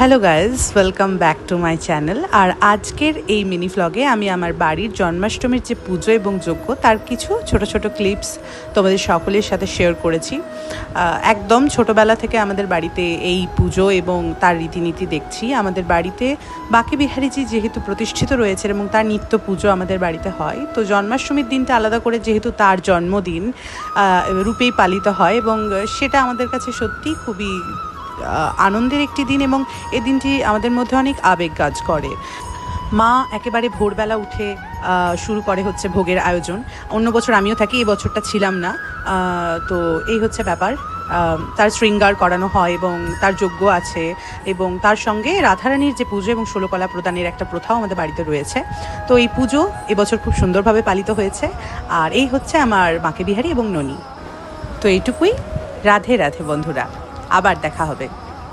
Hello guys, welcome back to my channel. আর আজকের এই মিনি ভ্লগে আমি আমার বাড়ির জন্মাষ্টমীর যে পুজো এবং যজ্ঞ তার কিছু ছোট ছোট ক্লিপস তোমাদের সকলের সাথে শেয়ার করেছি। একদম ছোটোবেলা থেকে আমাদের বাড়িতে এই পুজো এবং তার রীতিনীতি দেখছি। আমাদের বাড়িতে বাঁকে বিহারীজি যেহেতু প্রতিষ্ঠিত রয়েছে এবং তার নিত্য পুজো আমাদের বাড়িতে হয়, তো জন্মাষ্টমীর দিনটা আলাদা করে যেহেতু তার জন্মদিন রূপেই পালিত হয় এবং সেটা আমাদের কাছে সত্যিই খুবই আনন্দের একটি দিন এবং এই দিনটি আমাদের মধ্যে অনেক আবেগ কাজ করে। মা একেবারে ভোরবেলা উঠে শুরু করে হচ্ছে ভোগের আয়োজন। অন্য বছর আমিও থাকি, এই বছরটা ছিলাম না। তো এই হচ্ছে ব্যাপার। তার শৃঙ্গার করানো হয় এবং তার যজ্ঞ আছে এবং তার সঙ্গে রাধারানীর যে পুজো এবং ষোলকলা প্রদানের একটা প্রথাও আমাদের বাড়িতে রয়েছে। তো এই পুজো এবছর খুব সুন্দরভাবে পালিত হয়েছে। আর এই হচ্ছে আমার বাঁকে বিহারী এবং ননি। তো এইটুকুই। রাধে রাধে বন্ধুরা, আবার দেখা হবে।